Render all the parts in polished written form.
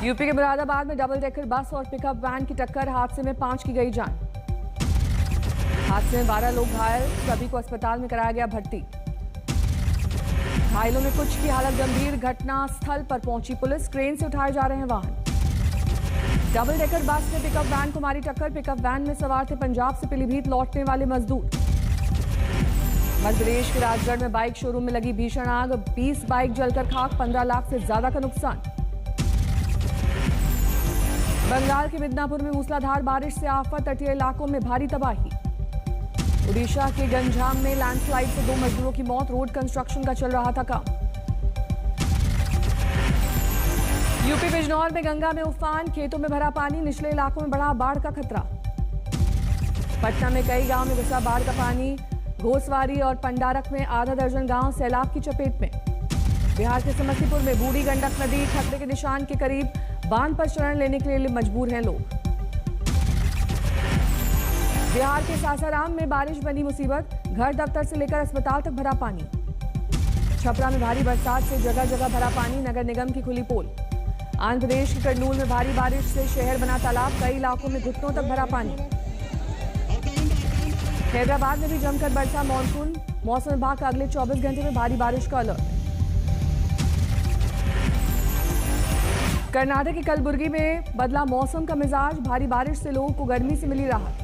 UP के मुरादाबाद में double decker bus और पिकअप वैन की टक्कर, हादसे में 5 की गई जान। हादसे में 12 लोग घायल, सभी को अस्पताल में कराया गया भर्ती। घायलों में कुछ की हालत गंभीर। घटना स्थल पर पहुंची पुलिस, क्रेन से उठाए जा रहे हैं वाहन। डबल डेकर बस ने पिकअप वैन को मारी टक्कर। पिकअप वैन में सवार थे पंजाब से पीलीभीत लौटने वाले मजदूर। मध्य प्रदेश के राजगढ़ में बाइक शोरूम में लगी भीषण आग, 20 बाइक जलकर खाक, 15 लाख से ज्यादा का नुकसान। बंगाल के मिदनापुर में मूसलाधार बारिश से आफत, तटीय इलाकों में भारी तबाही। ओडिशा के गंजाम में लैंडस्लाइड से 2 मजदूरों की मौत, रोड कंस्ट्रक्शन का चल रहा था काम। यूपी बिजनौर में गंगा में उफान, खेतों में भरा पानी, निचले इलाकों में बढ़ा बाढ़ का खतरा। पटना में कई गांव में घुसा बाढ़ का पानी, घोसवारी और पंडारक में आधा दर्जन गांव सैलाब की चपेट में। बिहार के समस्तीपुर में बूढ़ी गंडक नदी खतरे के निशान के करीब, बांध पर शरण लेने के लिए मजबूर हैं लोग। बिहार के सासाराम में बारिश बनी मुसीबत, घर दफ्तर से लेकर अस्पताल तक भरा पानी। छपरा में भारी बरसात से जगह जगह भरा पानी, नगर निगम की खुली पोल। आंध्र प्रदेश के कर्नूल में भारी बारिश से शहर बना तालाब, कई इलाकों में घुटनों तक भरा पानी। हैदराबाद में भी जमकर बरसा मानसून, मौसम विभाग का अगले 24 घंटे में भारी बारिश का अलर्ट। कर्नाटक के कलबुर्गी में बदला मौसम का मिजाज, भारी बारिश से लोगों को गर्मी से मिली राहत।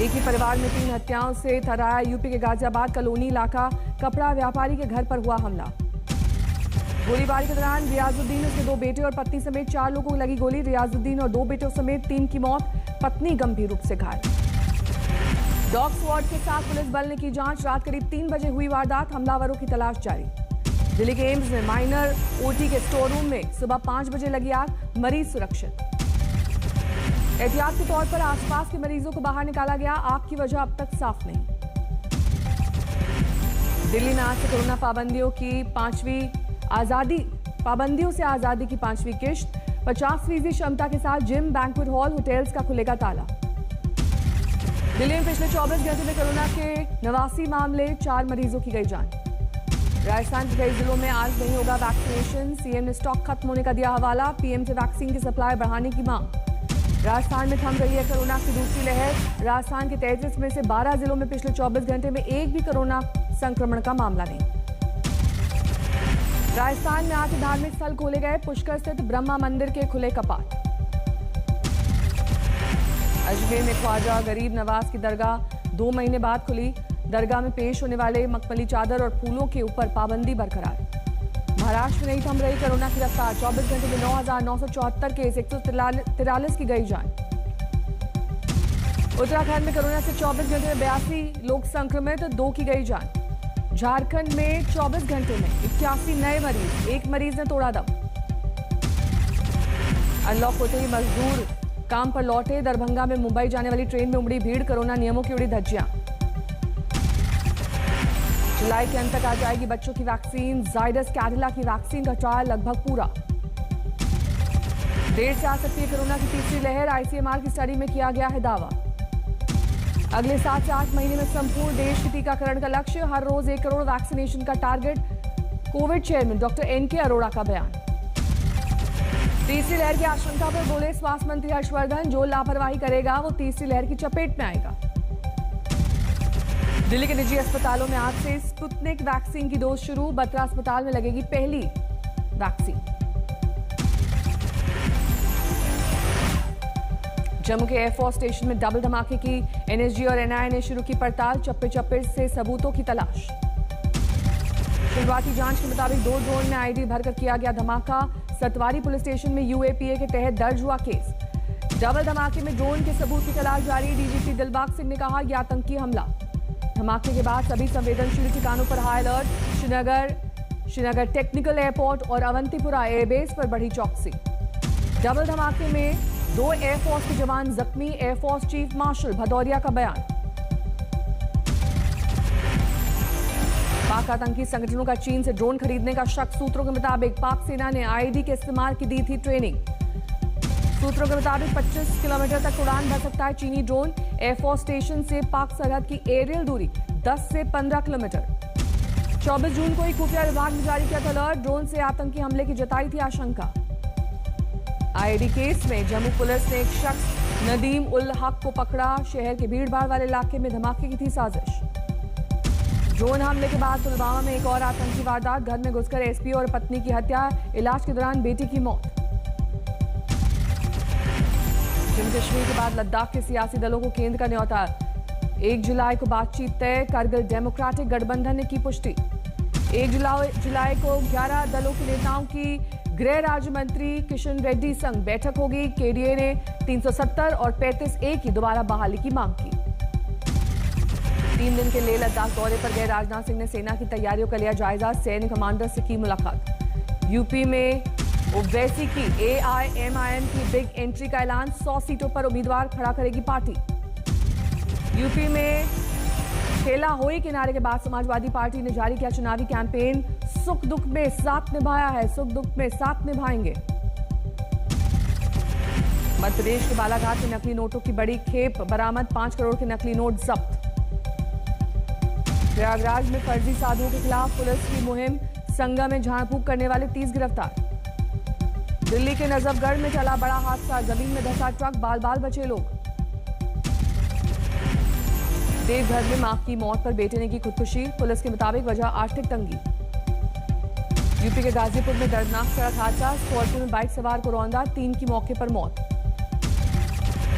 एक ही परिवार में 3 हत्याओं से थर्राया यूपी के गाजियाबाद कॉलोनी इलाका, कपड़ा व्यापारी के घर पर हुआ हमला। गोलीबारी के दौरान रियाजुद्दीन, उसके 2 बेटे और पत्नी समेत 4 लोगों को लगी गोली। रियाजुद्दीन और 2 बेटों समेत 3 की मौत, पत्नी गंभीर रूप से घायल। डॉग स्क्वाड के साथ पुलिस बल ने की जांच, रात करीब 3 बजे हुई वारदात, हमलावरों की तलाश जारी। दिल्ली के एम्स में माइनर ओटी के स्टोर रूम में सुबह 5 बजे लगी आग, मरीज सुरक्षित। एहतियात के तौर पर आसपास के मरीजों को बाहर निकाला गया, आग की वजह अब तक साफ नहीं। दिल्ली में आज से कोरोना पाबंदियों से आजादी की 5वीं किश्त, 50% क्षमता के साथ जिम, बैंक्वेट हॉल, होटल्स का खुलेगा ताला। दिल्ली में पिछले 24 घंटे में कोरोना के 89 मामले, 4 मरीजों की गई जान। राजस्थान के कई जिलों में आज नहीं होगा वैक्सीनेशन, सीएम ने स्टॉक खत्म होने का दिया हवाला, पीएम से वैक्सीन की सप्लाई बढ़ाने की मांग। राजस्थान में थम रही है कोरोना की दूसरी लहर, राजस्थान के 33 में से 12 जिलों में पिछले 24 घंटे में एक भी कोरोना संक्रमण का मामला नहीं। राजस्थान में आज धार्मिक स्थल खोले गए, पुष्कर स्थित ब्रह्मा मंदिर के खुले कपाट। अजमेर में ख्वाजा गरीब नवाज की दरगाह 2 महीने बाद खुली, दरगाह में पेश होने वाले मखमली चादर और फूलों के ऊपर पाबंदी बरकरार। महाराष्ट्र में नहीं थम रही कोरोना की रफ्तार, 24 घंटे में 9,974 केस, 143 की गई जान। उत्तराखंड में कोरोना से 24 घंटे में 82 लोग संक्रमित, 2 की गई जान। झारखंड में 24 घंटे में 81 नए मरीज, 1 मरीज ने तोड़ा दम। अनलॉक होते ही मजदूर काम पर लौटे, दरभंगा में मुंबई जाने वाली ट्रेन में उमड़ी भीड़, कोरोना नियमों की उड़ी धज्जियां। जुलाई के अंत तक आ जाएगी बच्चों की वैक्सीन, जाइडस कैडिला की वैक्सीन का ट्रायल लगभग पूरा। देर से आ सकती है कोरोना की तीसरी लहर, आईसीएमआर की स्टडी में किया गया है दावा। अगले 7 से 8 महीने में संपूर्ण देश के टीकाकरण का लक्ष्य, हर रोज 1 करोड़ वैक्सीनेशन का target, covid chairman doctor NK Arora का बयान। तीसरी लहर की आशंका पर बोले स्वास्थ्य मंत्री हर्षवर्धन, जो लापरवाही करेगा वो तीसरी लहर की चपेट में आएगा। दिल्ली के निजी अस्पतालों में आज से स्पुतनिक वैक्सीन की डोज शुरू, बत्रा अस्पताल में लगेगी पहली वैक्सीन। जम्मू के एयरफोर्स स्टेशन में डबल धमाके की, एनएसजी और एनआईए ने शुरू की पड़ताल, चप्पे चप्पे से सबूतों की तलाश। शुरुआती जांच के मुताबिक 2 ड्रोन में आईडी भरकर किया गया धमाका, सतवारी पुलिस स्टेशन में यूएपीए के तहत दर्ज हुआ केस। डबल धमाके में ड्रोन के सबूत की तलाश जारी, डीजीपी दिलबाग सिंह ने कहा यह आतंकी हमला। धमाके के बाद सभी संवेदनशील ठिकानों पर high alert, Srinagar technical airport और अवंतीपुरा एयरबेस पर बढ़ी चौकसी। डबल धमाके में 2 एयरफोर्स के जवान जख्मी, एयरफोर्स चीफ मार्शल भदौरिया का बयान। पाक आतंकी संगठनों का चीन से ड्रोन खरीदने का शक, सूत्रों के मुताबिक पाक सेना ने आईडी के इस्तेमाल की दी थी ट्रेनिंग। सूत्रों के मुताबिक 25 किलोमीटर तक उड़ान भर सकता है चीनी ड्रोन, एयरफोर्स स्टेशन से पाक सरहद की एरियल दूरी 10 से 15 किलोमीटर। 24 जून को ही खुफिया विभाग ने जारी किया था अलर्ट। ड्रोन से आतंकी हमले की जताई थी आशंका। आईडी केस में जम्मू पुलिस ने एक शख्स नदीम उल हक को पकड़ा। शहर के भीड़भाड़ वाले इलाके में धमाके की थी साजिश। ड्रोन हमले के बाद पुलवामा में एक और आतंकी वारदात। घर में घुसकर एसपी और पत्नी की हत्या। इलाज के दौरान बेटी की मौत। जम्मू कश्मीर के बाद लद्दाख के सियासी दलों को केंद्र का न्योता। 1 जुलाई को बातचीत तय। कारगिल डेमोक्रेटिक गठबंधन ने की पुष्टि। 1 जुलाई को 11 दलों के नेताओं की गृह राज्य मंत्री किशन रेड्डी संग बैठक होगी। केडीए ने 370 और 35A की दोबारा बहाली की मांग की। 3 दिन के लेह लद्दाख दौरे पर गए राजनाथ सिंह ने सेना की तैयारियों का लिया जायजा। सैन्य कमांडर से की मुलाकात। यूपी में ओवैसी की AIMIM की बिग एंट्री का ऐलान। 100 सीटों पर उम्मीदवार खड़ा करेगी पार्टी। यूपी में खेला होई के नारे के बाद समाजवादी पार्टी ने जारी किया चुनावी कैंपेन। सुख दुख में साथ निभाया है, सुख दुख में साथ निभाएंगे। मध्य प्रदेश के बालाघाट में नकली नोटों की बड़ी खेप बरामद। 5 करोड़ के नकली नोट जब्त। प्रयागराज में फर्जी साधुओं के खिलाफ पुलिस की मुहिम। संगम में झाड़ फूंक करने वाले 30 गिरफ्तार। दिल्ली के नजफगढ़ में चला बड़ा हादसा। जमीन में धंसा ट्रक, बाल बाल बचे लोग। देवघर में मां की मौत पर बेटे ने की खुदकुशी। पुलिस के मुताबिक वजह आर्थिक तंगी। यूपी के गाजीपुर में दर्दनाक सड़क हादसा। स्कॉर्पियो में बाइक सवार को रौंदा। 3 की मौके पर मौत।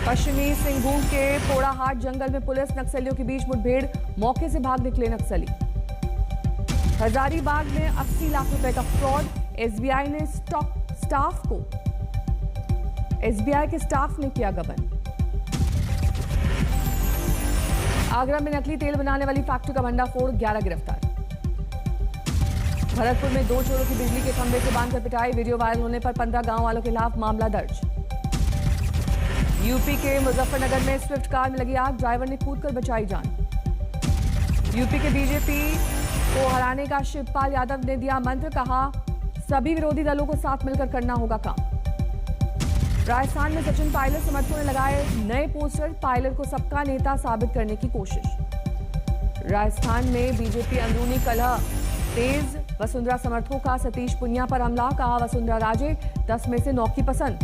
पश्चिमी सिंहभूम के पोड़ाहाट जंगल में पुलिस नक्सलियों के बीच मुठभेड़। मौके से भाग निकले नक्सली। हजारीबाग में 80 लाख रुपए का फ्रॉड। एसबीआई के स्टाफ ने किया गबन। आगरा में नकली तेल बनाने वाली फैक्ट्री का भंडाफोड़। 11 गिरफ्तार। भरतपुर में 2 चोरों की बिजली के खंभे से बांधकर पिटाई। वीडियो वायरल होने पर 15 गांव वालों के खिलाफ मामला दर्ज। यूपी के मुजफ्फरनगर में स्विफ्ट कार में लगी आग। ड्राइवर ने कूदकर बचाई जान। यूपी के बीजेपी को हराने का शिवपाल यादव ने दिया मंत्र। कहा सभी विरोधी दलों को साथ मिलकर करना होगा काम। राजस्थान में सचिन पायलट समर्थकों ने लगाए नए पोस्टर। पायलट को सबका नेता साबित करने की कोशिश। राजस्थान में बीजेपी अंदरूनी कलह तेज। वसुंधरा समर्थकों का सतीश पुनिया पर हमला। कहा वसुंधरा राजे 10 में से 9 की पसंद।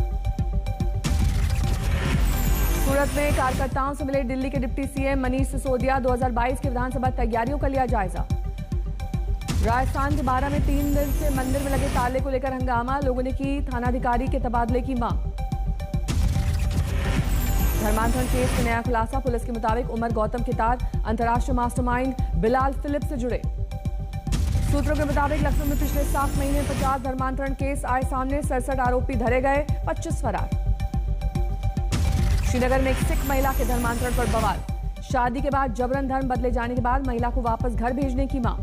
सूरत में कार्यकर्ताओं से मिले दिल्ली के डिप्टी सीएम मनीष सिसोदिया। 2022 के विधानसभा तैयारियों का लिया जायजा। राजस्थान के 12 में 3 दिन से मंदिर में लगे ताले को लेकर हंगामा। लोगों ने की थानाधिकारी के तबादले की मांग। धर्मांतरण केस में नया खुलासा। पुलिस के मुताबिक उमर गौतम के तार अंतर्राष्ट्रीय मास्टरमाइंड बिलाल फिलिप से जुड़े। सूत्रों के मुताबिक लखनऊ में पिछले 7 महीने 50 धर्मांतरण केस आए सामने। 67 आरोपी धरे गए, 25 फरार। श्रीनगर में एक सिख महिला के धर्मांतरण पर बवाल। शादी के बाद जबरन धर्म बदले जाने के बाद महिला को वापस घर भेजने की मांग।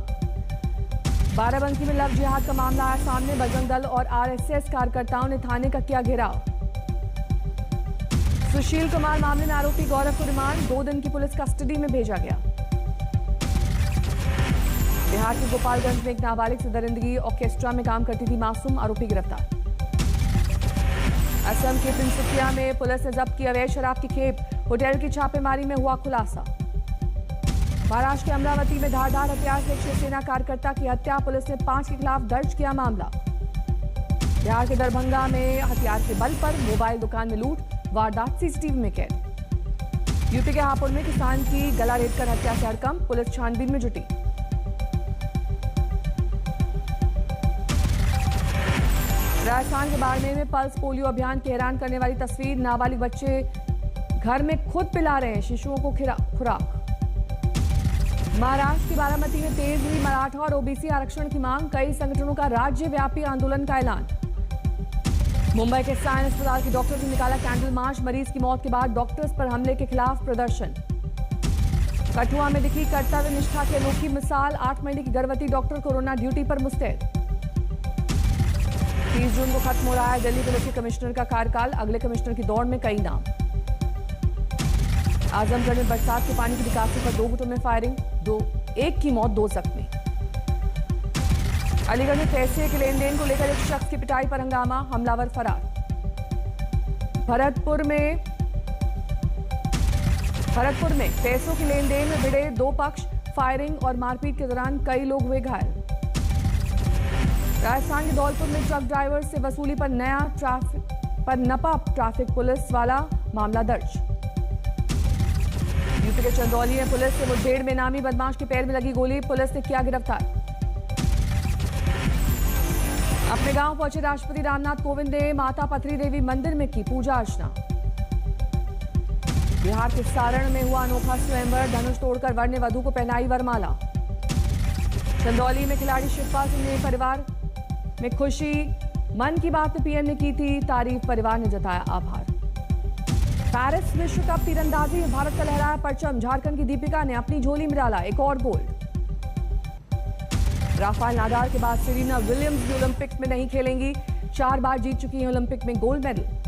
बाराबंकी में लव जिहाद का मामला आया सामने। बजरंग दल और आरएसएस कार्यकर्ताओं ने थाने का किया घेराव। सुशील कुमार मामले में आरोपी गौरव को रिमांड। 2 दिन की पुलिस कस्टडी में भेजा गया। बिहार के गोपालगंज में एक नाबालिग से दरिंदगी। ऑर्केस्ट्रा में काम करती थी मासूम। आरोपी गिरफ्तार। असम के तिनसुकिया में पुलिस ने जब्त की अवैध शराब की खेप। होटल की छापेमारी में हुआ खुलासा। महाराष्ट्र के अमरावती में धारदार हथियार से एक शिवसेना कार्यकर्ता की हत्या। पुलिस ने 5 के खिलाफ दर्ज किया मामला। बिहार के दरभंगा में हथियार के बल पर मोबाइल दुकान में लूट। वारदात सीसीटीवी में कैद। यूपी के हापुड़ में किसान की गला रेतकर हत्या से हड़कंप। पुलिस छानबीन में जुटी। राजस्थान के बाड़मेर में पल्स पोलियो अभियान की हैरान करने वाली तस्वीर। नाबालिग बच्चे घर में खुद पिला रहे हैं शिशुओं को खुराक। महाराष्ट्र की बारामती में तेज हुई मराठा और ओबीसी आरक्षण की मांग। कई संगठनों का राज्यव्यापी आंदोलन का ऐलान। मुंबई के साइन अस्पताल के डॉक्टर्स ने निकाला कैंडल मार्च। मरीज की मौत के बाद डॉक्टर्स पर हमले के खिलाफ प्रदर्शन। कठुआ में दिखी कर्तव्य निष्ठा की अनोखी मिसाल। 8 महीने की गर्भवती डॉक्टर कोरोना ड्यूटी पर मुस्तैद। 30 जून को खत्म हो रहा है दिल्ली पुलिस के कमिश्नर का कार्यकाल। अगले कमिश्नर की दौड़ में कई नाम। आजमगढ़ में बरसात के पानी की निकासी पर 2 गुटों में फायरिंग। 1 की मौत, 2 जख्मी। अलीगढ़ में पैसे के लेन देन को लेकर एक शख्स की पिटाई पर हंगामा। हमलावर फरार। भरतपुर में पैसों के लेन देन में भिड़े 2 पक्ष। फायरिंग और मारपीट के दौरान कई लोग हुए घायल। राजस्थान के धौलपुर में ट्रक ड्राइवर से वसूली पर नपा ट्रैफिक पुलिस वाला मामला दर्ज। यूपी के चंदौली में पुलिस से मुठभेड़ में नामी बदमाश के पैर में लगी गोली, पुलिस ने किया गिरफ्तार। अपने गांव पहुंचे राष्ट्रपति रामनाथ कोविंद ने माता पथरी देवी मंदिर में की पूजा अर्चना। बिहार के सारण में हुआ अनोखा स्वयंवर, धनुष तोड़कर वर ने वधू को पहनाई वरमाला। चंदौली में खिलाड़ी शिवपाल सिंह ने परिवार में खुशी, मन की बात में पीएम ने की थी तारीफ, परिवार ने जताया आभार। पेरिस विश्व कप तीरंदाजी में भारत का लहराया परचम, झारखंड की दीपिका ने अपनी झोली में डाला एक और गोल्ड। राफेल नाडाल के बाद सेरेना विलियम्स भी ओलंपिक्स में नहीं खेलेंगी, 4 बार जीत चुकी हैं ओलंपिक में गोल्ड मेडल।